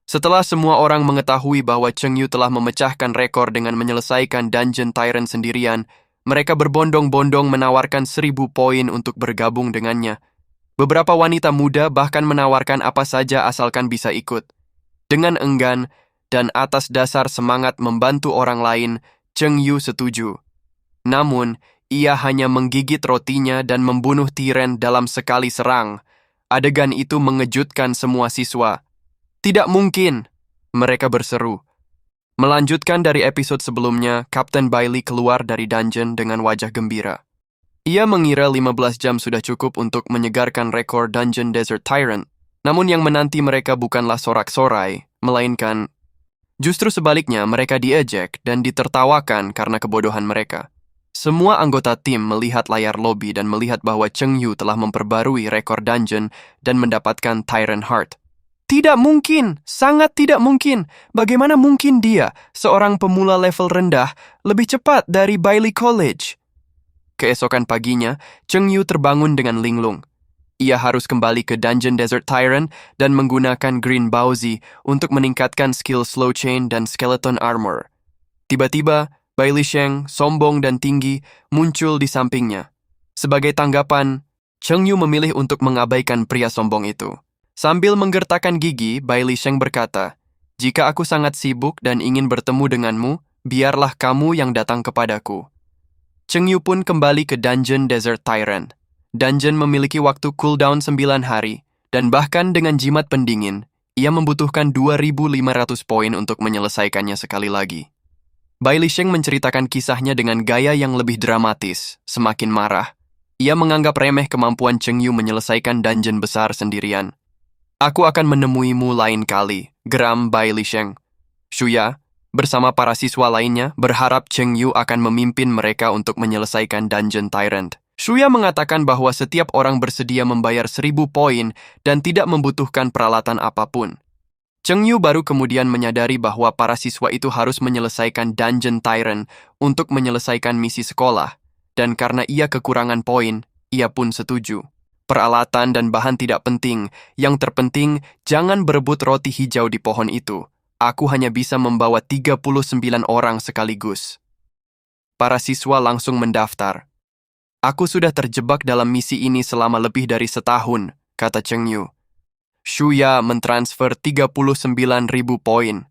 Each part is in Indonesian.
Setelah semua orang mengetahui bahwa Cheng Yu telah memecahkan rekor dengan menyelesaikan Dungeon Tyrant sendirian, mereka berbondong-bondong menawarkan 1.000 poin untuk bergabung dengannya. Beberapa wanita muda bahkan menawarkan apa saja asalkan bisa ikut. Dengan enggan dan atas dasar semangat membantu orang lain, Cheng Yu setuju. Namun, ia hanya menggigit rotinya dan membunuh Tiren dalam sekali serang. Adegan itu mengejutkan semua siswa. Tidak mungkin, mereka berseru. Melanjutkan dari episode sebelumnya, Kapten Bailey keluar dari dungeon dengan wajah gembira. Ia mengira 15 jam sudah cukup untuk menyegarkan rekor Dungeon Desert Tyrant. Namun yang menanti mereka bukanlah sorak-sorai, melainkan justru sebaliknya mereka diejek dan ditertawakan karena kebodohan mereka. Semua anggota tim melihat layar lobi dan melihat bahwa Cheng Yu telah memperbarui rekor dungeon dan mendapatkan Tyrant Heart. Tidak mungkin, sangat tidak mungkin. Bagaimana mungkin dia, seorang pemula level rendah, lebih cepat dari Bailey College? Keesokan paginya, Cheng Yu terbangun dengan linglung. Ia harus kembali ke Dungeon Desert Tyrant dan menggunakan Green Bowsy untuk meningkatkan skill Slow Chain dan Skeleton Armor. Tiba-tiba, Bailey Sheng, sombong dan tinggi, muncul di sampingnya. Sebagai tanggapan, Cheng Yu memilih untuk mengabaikan pria sombong itu. Sambil menggertakkan gigi, Bailey Sheng berkata, "Jika aku sangat sibuk dan ingin bertemu denganmu, biarlah kamu yang datang kepadaku." Cheng Yu pun kembali ke Dungeon Desert Tyrant. Dungeon memiliki waktu cooldown 9 hari, dan bahkan dengan jimat pendingin, ia membutuhkan 2.500 poin untuk menyelesaikannya sekali lagi. Bailey Sheng menceritakan kisahnya dengan gaya yang lebih dramatis, semakin marah. Ia menganggap remeh kemampuan Cheng Yu menyelesaikan dungeon besar sendirian. "Aku akan menemuimu lain kali," geram Bailey Sheng. Shuya, bersama para siswa lainnya, berharap Cheng Yu akan memimpin mereka untuk menyelesaikan Dungeon Tyrant. Shuya mengatakan bahwa setiap orang bersedia membayar 1.000 poin dan tidak membutuhkan peralatan apapun. Cheng Yu baru kemudian menyadari bahwa para siswa itu harus menyelesaikan Dungeon Tyrant untuk menyelesaikan misi sekolah, dan karena ia kekurangan poin, ia pun setuju. Peralatan dan bahan tidak penting, yang terpenting jangan berebut roti hijau di pohon itu. Aku hanya bisa membawa 39 orang sekaligus. Para siswa langsung mendaftar. "Aku sudah terjebak dalam misi ini selama lebih dari setahun," kata Cheng Yu. Shuya mentransfer 39.000 poin.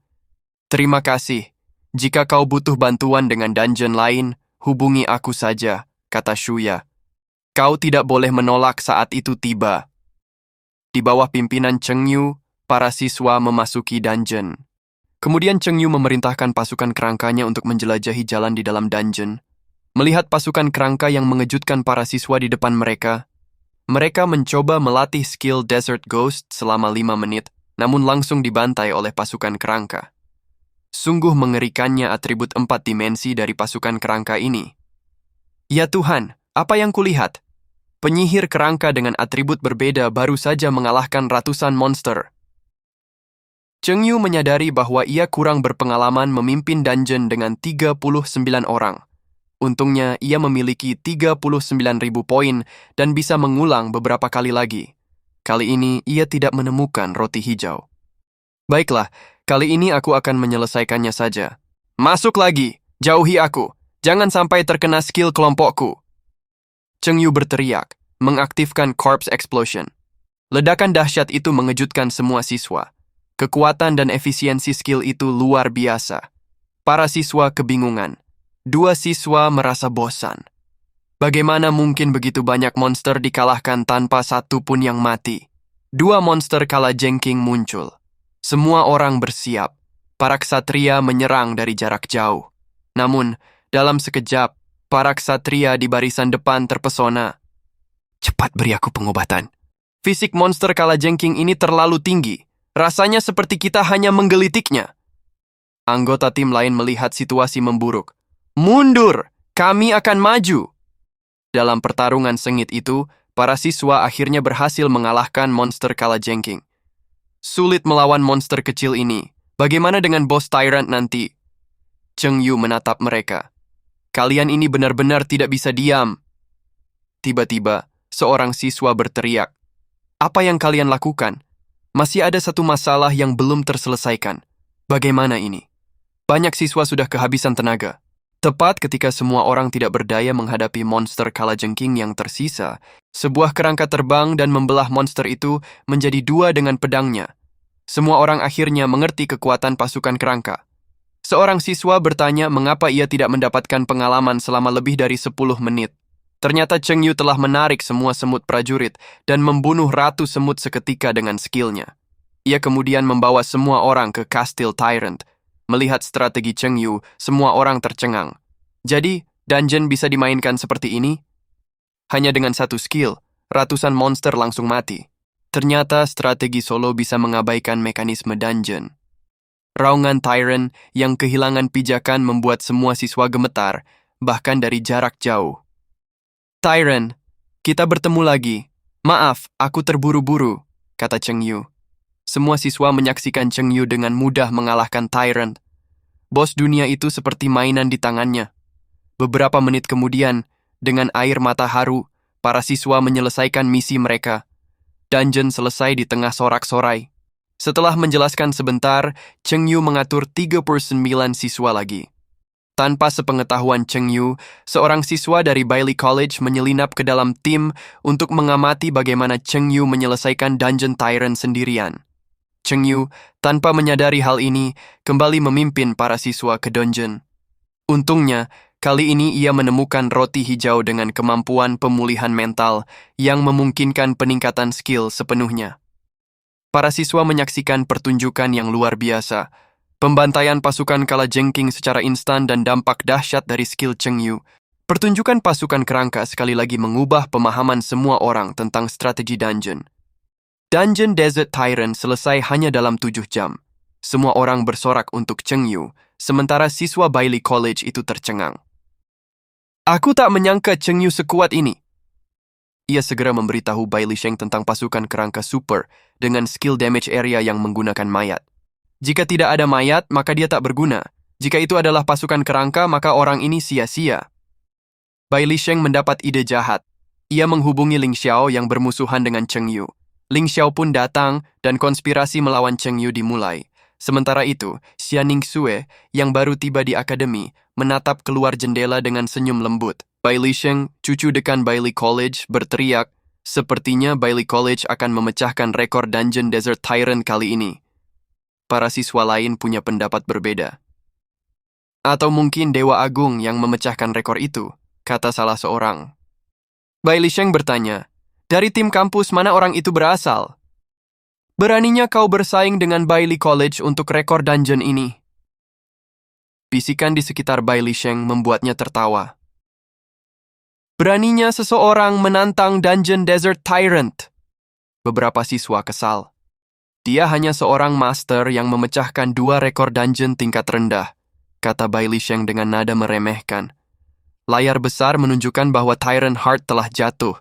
"Terima kasih. Jika kau butuh bantuan dengan dungeon lain, hubungi aku saja," kata Shuya. "Kau tidak boleh menolak saat itu tiba." Di bawah pimpinan Cheng Yu, para siswa memasuki dungeon. Kemudian Cheng Yu memerintahkan pasukan kerangkanya untuk menjelajahi jalan di dalam dungeon. Melihat pasukan kerangka yang mengejutkan para siswa di depan mereka mencoba melatih skill Desert Ghost selama 5 menit, namun langsung dibantai oleh pasukan kerangka. Sungguh mengerikannya atribut 4 dimensi dari pasukan kerangka ini. Ya Tuhan, apa yang kulihat? Penyihir kerangka dengan atribut berbeda baru saja mengalahkan ratusan monster. Cheng Yu menyadari bahwa ia kurang berpengalaman memimpin dungeon dengan 39 orang. Untungnya, ia memiliki 39.000 poin dan bisa mengulang beberapa kali lagi. Kali ini, ia tidak menemukan roti hijau. "Baiklah, kali ini aku akan menyelesaikannya saja." "Masuk lagi! Jauhi aku! Jangan sampai terkena skill kelompokku!" Cheng Yu berteriak, mengaktifkan Corpse Explosion. Ledakan dahsyat itu mengejutkan semua siswa. Kekuatan dan efisiensi skill itu luar biasa. Para siswa kebingungan. 2 siswa merasa bosan. Bagaimana mungkin begitu banyak monster dikalahkan tanpa satu pun yang mati? 2 monster kalajengking muncul. Semua orang bersiap. Para ksatria menyerang dari jarak jauh. Namun, dalam sekejap, para ksatria di barisan depan terpesona. "Cepat beri aku pengobatan. Fisik monster kalajengking ini terlalu tinggi. Rasanya seperti kita hanya menggelitiknya." Anggota tim lain melihat situasi memburuk. "Mundur! Kami akan maju!" Dalam pertarungan sengit itu, para siswa akhirnya berhasil mengalahkan monster kalajengking. Sulit melawan monster kecil ini. Bagaimana dengan boss tyrant nanti? Cheng Yu menatap mereka. "Kalian ini benar-benar tidak bisa diam." Tiba-tiba, seorang siswa berteriak, "Apa yang kalian lakukan?" Masih ada satu masalah yang belum terselesaikan. Bagaimana ini? Banyak siswa sudah kehabisan tenaga. Tepat ketika semua orang tidak berdaya menghadapi monster kalajengking yang tersisa, sebuah kerangka terbang dan membelah monster itu menjadi dua dengan pedangnya. Semua orang akhirnya mengerti kekuatan pasukan kerangka. Seorang siswa bertanya mengapa ia tidak mendapatkan pengalaman selama lebih dari 10 menit. Ternyata Cheng Yu telah menarik semua semut prajurit dan membunuh ratu semut seketika dengan skillnya. Ia kemudian membawa semua orang ke Kastil Tyrant. Melihat strategi Cheng Yu, semua orang tercengang. Jadi, dungeon bisa dimainkan seperti ini? Hanya dengan satu skill, ratusan monster langsung mati. Ternyata strategi solo bisa mengabaikan mekanisme dungeon. Raungan Tyrant yang kehilangan pijakan membuat semua siswa gemetar, bahkan dari jarak jauh. Tyrant, kita bertemu lagi. Maaf, aku terburu-buru, kata Cheng Yu. Semua siswa menyaksikan Cheng Yu dengan mudah mengalahkan Tyrant. Bos dunia itu seperti mainan di tangannya. Beberapa menit kemudian, dengan air mata haru, para siswa menyelesaikan misi mereka. Dungeon selesai di tengah sorak-sorai. Setelah menjelaskan sebentar, Cheng Yu mengatur 39 siswa lagi. Tanpa sepengetahuan Cheng Yu, seorang siswa dari Bailey College menyelinap ke dalam tim untuk mengamati bagaimana Cheng Yu menyelesaikan Dungeon Tyrant sendirian. Cheng Yu, tanpa menyadari hal ini, kembali memimpin para siswa ke dungeon. Untungnya, kali ini ia menemukan roti hijau dengan kemampuan pemulihan mental yang memungkinkan peningkatan skill sepenuhnya. Para siswa menyaksikan pertunjukan yang luar biasa. Pembantaian pasukan kalajengking secara instan dan dampak dahsyat dari skill Cheng Yu. Pertunjukan pasukan kerangka sekali lagi mengubah pemahaman semua orang tentang strategi dungeon. Dungeon Desert Tyrant selesai hanya dalam 7 jam. Semua orang bersorak untuk Cheng Yu, sementara siswa Bailey College itu tercengang. Aku tak menyangka Cheng Yu sekuat ini. Ia segera memberitahu Bai Lisheng tentang pasukan kerangka super dengan skill damage area yang menggunakan mayat. Jika tidak ada mayat, maka dia tak berguna. Jika itu adalah pasukan kerangka, maka orang ini sia-sia. Bai Lisheng mendapat ide jahat. Ia menghubungi Ling Xiao yang bermusuhan dengan Cheng Yu. Ling Xiao pun datang dan konspirasi melawan Cheng Yu dimulai. Sementara itu, Xia Ningsue yang baru tiba di akademi menatap keluar jendela dengan senyum lembut. Bai Lisheng, cucu dekan Bailey College, berteriak, sepertinya Bailey College akan memecahkan rekor Dungeon Desert Tyrant kali ini. Para siswa lain punya pendapat berbeda. Atau mungkin Dewa Agung yang memecahkan rekor itu, kata salah seorang. Bai Lisheng bertanya, dari tim kampus mana orang itu berasal? Beraninya kau bersaing dengan Bailey College untuk rekor dungeon ini? Bisikan di sekitar Bai Lisheng membuatnya tertawa. Beraninya seseorang menantang Dungeon Desert Tyrant. Beberapa siswa kesal. Dia hanya seorang master yang memecahkan 2 rekor dungeon tingkat rendah, kata Bai Lisheng dengan nada meremehkan. Layar besar menunjukkan bahwa Tyrant Heart telah jatuh.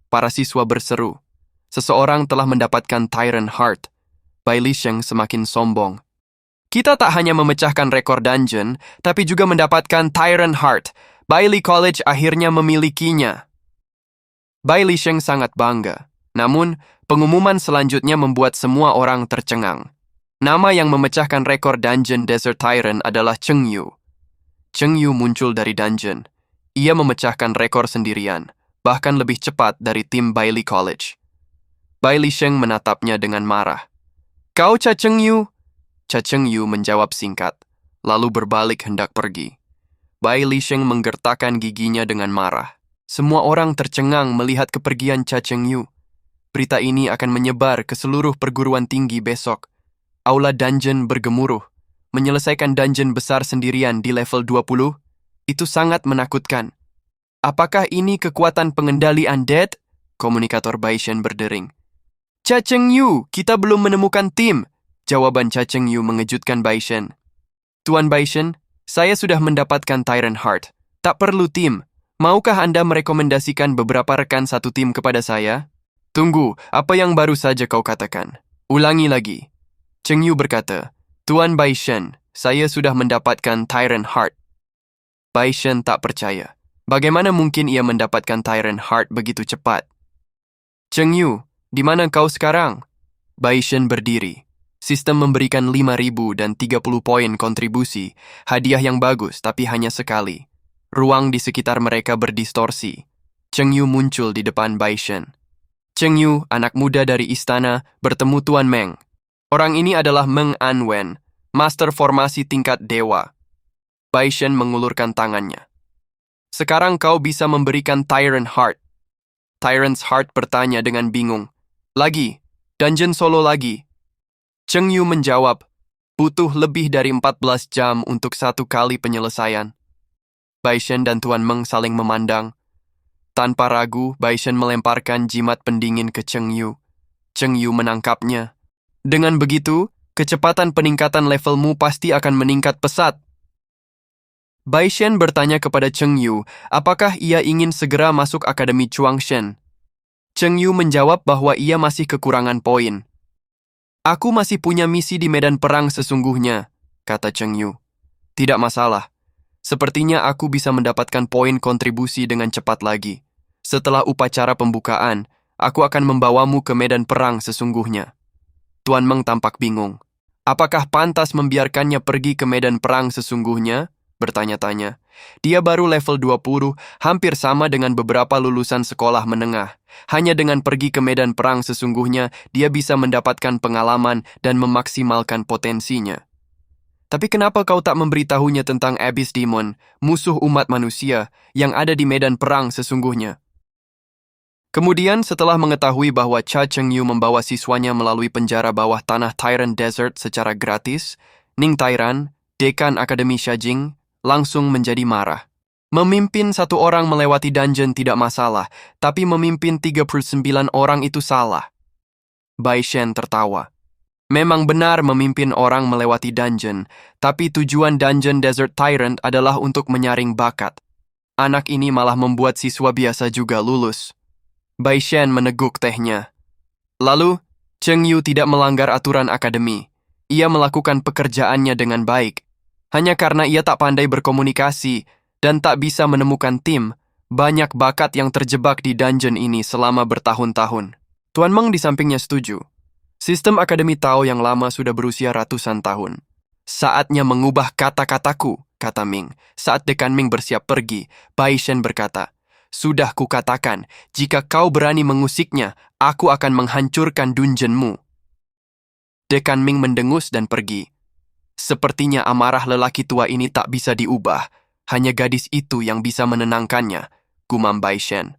Para siswa berseru. Seseorang telah mendapatkan Tyrant Heart. Bai Lisheng semakin sombong. Kita tak hanya memecahkan rekor dungeon, tapi juga mendapatkan Tyrant Heart. Bailey College akhirnya memilikinya. Bai Lisheng sangat bangga. Namun, pengumuman selanjutnya membuat semua orang tercengang. Nama yang memecahkan rekor Dungeon Desert Tyrant adalah Cheng Yu. Cheng Yu muncul dari dungeon. Ia memecahkan rekor sendirian, bahkan lebih cepat dari tim Bailey College. Bai Lisheng menatapnya dengan marah. Kau Cha Cheng Yu? Cha Cheng Yu menjawab singkat, lalu berbalik hendak pergi. Bai Lisheng menggertakkan giginya dengan marah. Semua orang tercengang melihat kepergian Cha Cheng Yu. Berita ini akan menyebar ke seluruh perguruan tinggi besok. Aula dungeon bergemuruh. Menyelesaikan dungeon besar sendirian di level 20? Itu sangat menakutkan. Apakah ini kekuatan pengendali undead? Komunikator Bai Shen berdering. Cha Cheng Yu, kita belum menemukan tim. Jawaban Cha Cheng Yu mengejutkan Bai Shen. Tuan Bai Shen, saya sudah mendapatkan Tyrant Heart. Tak perlu tim. Maukah Anda merekomendasikan beberapa rekan satu tim kepada saya? Tunggu, apa yang baru saja kau katakan? Ulangi lagi. Cheng Yu berkata, Tuan Bai Shen, saya sudah mendapatkan Tyrant Heart. Bai Shen tak percaya. Bagaimana mungkin ia mendapatkan Tyrant Heart begitu cepat? Cheng Yu, di mana kau sekarang? Baishen berdiri. Sistem memberikan 5.000 dan 30 poin kontribusi, hadiah yang bagus tapi hanya sekali. Ruang di sekitar mereka berdistorsi. Cheng Yu muncul di depan Baishen. Cheng Yu, anak muda dari istana, bertemu Tuan Meng. Orang ini adalah Meng Anwen, master formasi tingkat dewa. Baishen mengulurkan tangannya. Sekarang kau bisa memberikan Tyrant Heart. Tyrant's Heart bertanya dengan bingung. Lagi, dungeon solo lagi. Cheng Yu menjawab, butuh lebih dari 14 jam untuk satu kali penyelesaian. Baishen dan Tuan Meng saling memandang. Tanpa ragu, Baishen melemparkan jimat pendingin ke Cheng Yu. Cheng Yu menangkapnya. Dengan begitu, kecepatan peningkatan levelmu pasti akan meningkat pesat. Baishen bertanya kepada Cheng Yu, apakah ia ingin segera masuk Akademi Chuangshen. Cheng Yu menjawab bahwa ia masih kekurangan poin. Aku masih punya misi di medan perang sesungguhnya, kata Cheng Yu. Tidak masalah. Sepertinya aku bisa mendapatkan poin kontribusi dengan cepat lagi. Setelah upacara pembukaan, aku akan membawamu ke medan perang sesungguhnya. Tuan Meng tampak bingung. Apakah pantas membiarkannya pergi ke medan perang sesungguhnya? Bertanya-tanya. Dia baru level 20, hampir sama dengan beberapa lulusan sekolah menengah. Hanya dengan pergi ke medan perang sesungguhnya, dia bisa mendapatkan pengalaman dan memaksimalkan potensinya. Tapi kenapa kau tak memberitahunya tentang Abyss Demon, musuh umat manusia, yang ada di medan perang sesungguhnya? Kemudian setelah mengetahui bahwa Cha Cheng Yu membawa siswanya melalui penjara bawah tanah Tyrant Desert secara gratis, Ning Tairan, dekan Akademi Shajing, langsung menjadi marah. Memimpin satu orang melewati dungeon tidak masalah, tapi memimpin 39 orang itu salah. Baishen tertawa. Memang benar memimpin orang melewati dungeon, tapi tujuan dungeon Desert Tyrant adalah untuk menyaring bakat. Anak ini malah membuat siswa biasa juga lulus. Baishen meneguk tehnya. Lalu, Cheng Yu tidak melanggar aturan akademi. Ia melakukan pekerjaannya dengan baik. Hanya karena ia tak pandai berkomunikasi dan tak bisa menemukan tim, banyak bakat yang terjebak di dungeon ini selama bertahun-tahun. Tuan Meng di sampingnya setuju. Sistem Akademi Tao yang lama sudah berusia ratusan tahun. Saatnya mengubah kata-kataku, kata Ming. Saat Dekan Ming bersiap pergi, Baishen berkata, sudah kukatakan, jika kau berani mengusiknya, aku akan menghancurkan dungeonmu. Dekan Ming mendengus dan pergi. Sepertinya amarah lelaki tua ini tak bisa diubah. Hanya gadis itu yang bisa menenangkannya, gumam Baishen.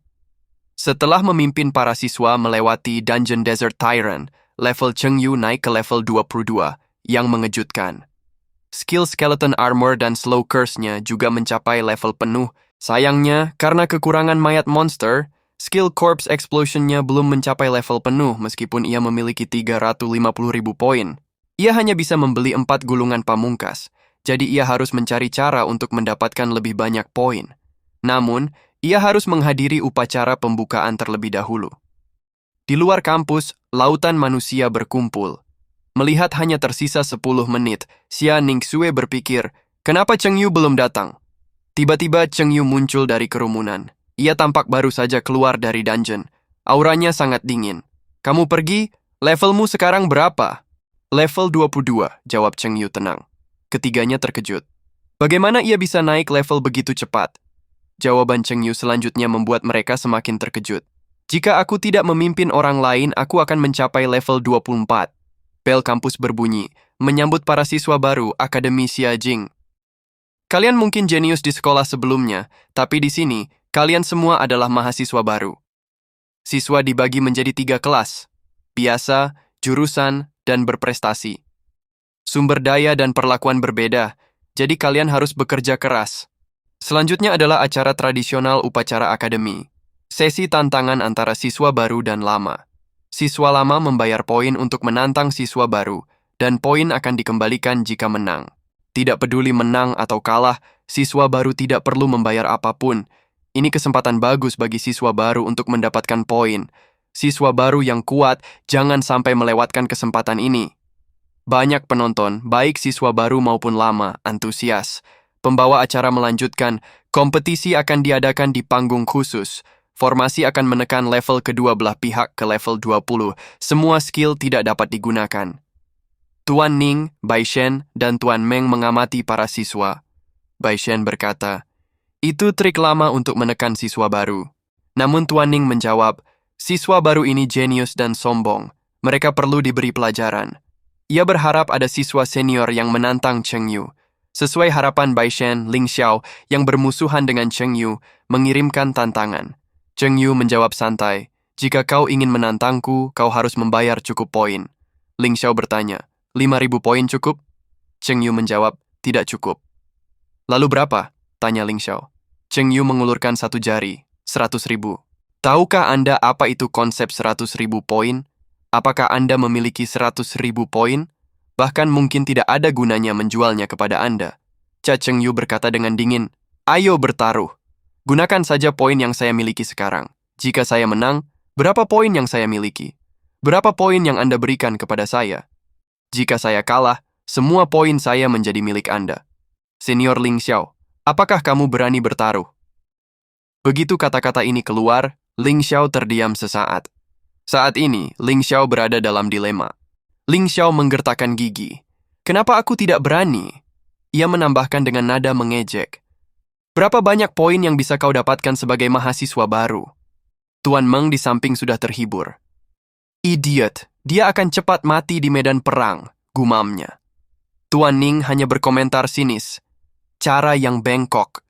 Setelah memimpin para siswa melewati Dungeon Desert Tyrant, level Cheng Yu naik ke level 22, yang mengejutkan. Skill Skeleton Armor dan Slow Curse-nya juga mencapai level penuh. Sayangnya, karena kekurangan mayat monster, skill Corpse Explosion-nya belum mencapai level penuh meskipun ia memiliki 350.000 poin. Ia hanya bisa membeli 4 gulungan pamungkas, jadi ia harus mencari cara untuk mendapatkan lebih banyak poin. Namun, ia harus menghadiri upacara pembukaan terlebih dahulu. Di luar kampus, lautan manusia berkumpul. Melihat hanya tersisa 10 menit, Xia Ningxue berpikir, kenapa Cheng Yu belum datang? Tiba-tiba Cheng Yu muncul dari kerumunan. Ia tampak baru saja keluar dari dungeon. Auranya sangat dingin. Kamu pergi? Levelmu sekarang berapa? Level 22, jawab Cheng Yu tenang. Ketiganya terkejut. Bagaimana ia bisa naik level begitu cepat? Jawaban Cheng Yu selanjutnya membuat mereka semakin terkejut. Jika aku tidak memimpin orang lain, aku akan mencapai level 24. Bel kampus berbunyi, menyambut para siswa baru Akademi Xiajing. Kalian mungkin jenius di sekolah sebelumnya, tapi di sini, kalian semua adalah mahasiswa baru. Siswa dibagi menjadi 3 kelas. Biasa, jurusan, dan berprestasi. Sumber daya dan perlakuan berbeda, jadi kalian harus bekerja keras. Selanjutnya adalah acara tradisional upacara akademi. Sesi tantangan antara siswa baru dan lama. Siswa lama membayar poin untuk menantang siswa baru, dan poin akan dikembalikan jika menang. Tidak peduli menang atau kalah, siswa baru tidak perlu membayar apapun. Ini kesempatan bagus bagi siswa baru untuk mendapatkan poin. Siswa baru yang kuat jangan sampai melewatkan kesempatan ini. Banyak penonton, baik siswa baru maupun lama, antusias. Pembawa acara melanjutkan, kompetisi akan diadakan di panggung khusus. Formasi akan menekan level kedua belah pihak ke level 20. Semua skill tidak dapat digunakan. Tuan Ning, Bai Shen, dan Tuan Meng mengamati para siswa. Bai Shen berkata, "Itu trik lama untuk menekan siswa baru." Namun Tuan Ning menjawab, "Siswa baru ini jenius dan sombong. Mereka perlu diberi pelajaran." Ia berharap ada siswa senior yang menantang Cheng Yu. Sesuai harapan Bai Shen, Ling Xiao yang bermusuhan dengan Cheng Yu mengirimkan tantangan. Cheng Yu menjawab santai, "Jika kau ingin menantangku, kau harus membayar cukup poin." Ling Xiao bertanya, 5.000 poin cukup? Cheng Yu menjawab, "Tidak cukup." "Lalu berapa?" tanya Ling Xiao. Cheng Yu mengulurkan satu jari, 100.000. "Tahukah Anda apa itu konsep 100.000 poin? Apakah Anda memiliki 100.000 poin? Bahkan mungkin tidak ada gunanya menjualnya kepada Anda." Cheng Yu berkata dengan dingin, "Ayo bertaruh. Gunakan saja poin yang saya miliki sekarang. Jika saya menang, berapa poin yang saya miliki? Berapa poin yang Anda berikan kepada saya? Jika saya kalah, semua poin saya menjadi milik Anda." "Senior Ling Xiao, apakah kamu berani bertaruh?" Begitu kata-kata ini keluar, Ling Xiao terdiam sesaat. Saat ini, Ling Xiao berada dalam dilema. Ling Xiao menggertakkan gigi. "Kenapa aku tidak berani?" Ia menambahkan dengan nada mengejek. "Berapa banyak poin yang bisa kau dapatkan sebagai mahasiswa baru?" Tuan Meng di samping sudah terhibur. "Idiot, dia akan cepat mati di medan perang," gumamnya. Tuan Ning hanya berkomentar sinis. "Cara yang bengkok."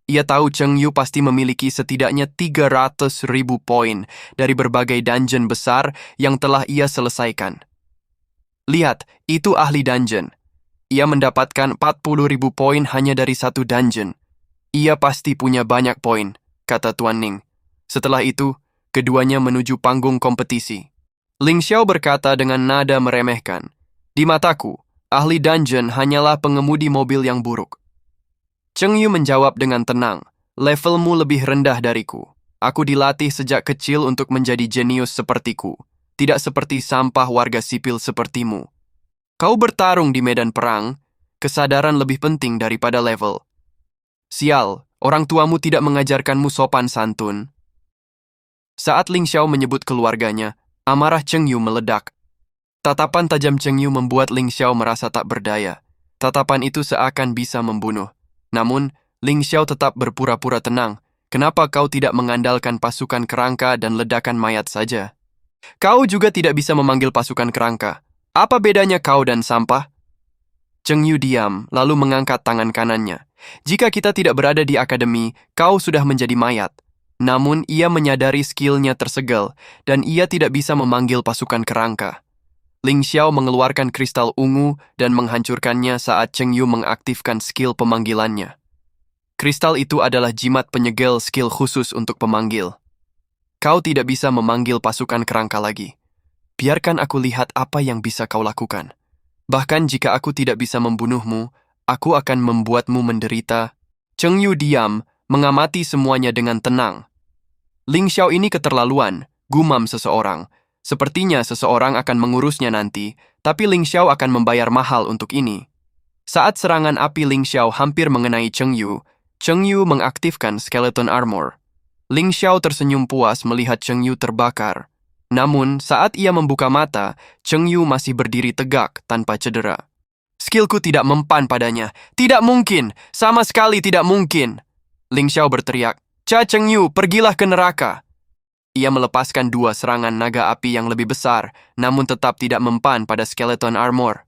Ia tahu Cheng Yu pasti memiliki setidaknya 300.000 poin dari berbagai dungeon besar yang telah ia selesaikan. "Lihat, itu ahli dungeon. Ia mendapatkan 40.000 poin hanya dari satu dungeon. Ia pasti punya banyak poin," kata Tuan Ning. Setelah itu, keduanya menuju panggung kompetisi. Ling Xiao berkata dengan nada meremehkan, "Di mataku, ahli dungeon hanyalah pengemudi mobil yang buruk." Cheng Yu menjawab dengan tenang, "Levelmu lebih rendah dariku. Aku dilatih sejak kecil untuk menjadi jenius sepertiku, tidak seperti sampah warga sipil sepertimu. Kau bertarung di medan perang, kesadaran lebih penting daripada level. Sial, orang tuamu tidak mengajarkanmu sopan santun." Saat Ling Xiao menyebut keluarganya, amarah Cheng Yu meledak. Tatapan tajam Cheng Yu membuat Ling Xiao merasa tak berdaya. Tatapan itu seakan bisa membunuh. Namun, Ling Xiao tetap berpura-pura tenang. "Kenapa kau tidak mengandalkan pasukan kerangka dan ledakan mayat saja? Kau juga tidak bisa memanggil pasukan kerangka. Apa bedanya kau dan sampah?" Cheng Yu diam, lalu mengangkat tangan kanannya. "Jika kita tidak berada di akademi, kau sudah menjadi mayat." Namun, ia menyadari skillnya tersegel, dan ia tidak bisa memanggil pasukan kerangka. Ling Xiao mengeluarkan kristal ungu dan menghancurkannya saat Cheng Yu mengaktifkan skill pemanggilannya. Kristal itu adalah jimat penyegel skill khusus untuk pemanggil. "Kau tidak bisa memanggil pasukan kerangka lagi. Biarkan aku lihat apa yang bisa kau lakukan. Bahkan jika aku tidak bisa membunuhmu, aku akan membuatmu menderita." Cheng Yu diam, mengamati semuanya dengan tenang. "Ling Xiao ini keterlaluan," gumam seseorang. "Sepertinya seseorang akan mengurusnya nanti, tapi Ling Xiao akan membayar mahal untuk ini." Saat serangan api Ling Xiao hampir mengenai Cheng Yu mengaktifkan skeleton armor. Ling Xiao tersenyum puas melihat Cheng Yu terbakar. Namun, saat ia membuka mata, Cheng Yu masih berdiri tegak tanpa cedera. "Skillku tidak mempan padanya. Tidak mungkin, sama sekali tidak mungkin." Ling Xiao berteriak, Cheng Yu, pergilah ke neraka." Ia melepaskan 2 serangan naga api yang lebih besar, namun tetap tidak mempan pada skeleton armor.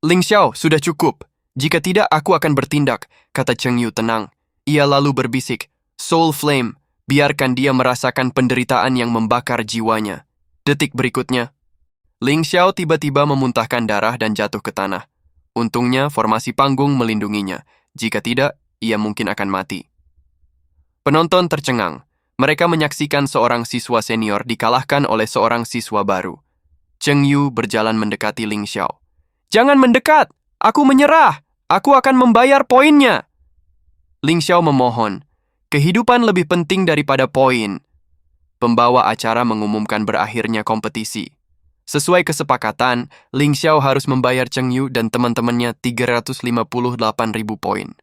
"Ling Xiao, sudah cukup. Jika tidak, aku akan bertindak," kata Cheng Yu tenang. Ia lalu berbisik, "Soul Flame, biarkan dia merasakan penderitaan yang membakar jiwanya." Detik berikutnya, Ling Xiao tiba-tiba memuntahkan darah dan jatuh ke tanah. Untungnya, formasi panggung melindunginya. Jika tidak, ia mungkin akan mati. Penonton tercengang. Mereka menyaksikan seorang siswa senior dikalahkan oleh seorang siswa baru. Cheng Yu berjalan mendekati Ling Xiao. "Jangan mendekat! Aku menyerah! Aku akan membayar poinnya!" Ling Xiao memohon, "Kehidupan lebih penting daripada poin." Pembawa acara mengumumkan berakhirnya kompetisi. Sesuai kesepakatan, Ling Xiao harus membayar Cheng Yu dan teman-temannya 358.000 poin.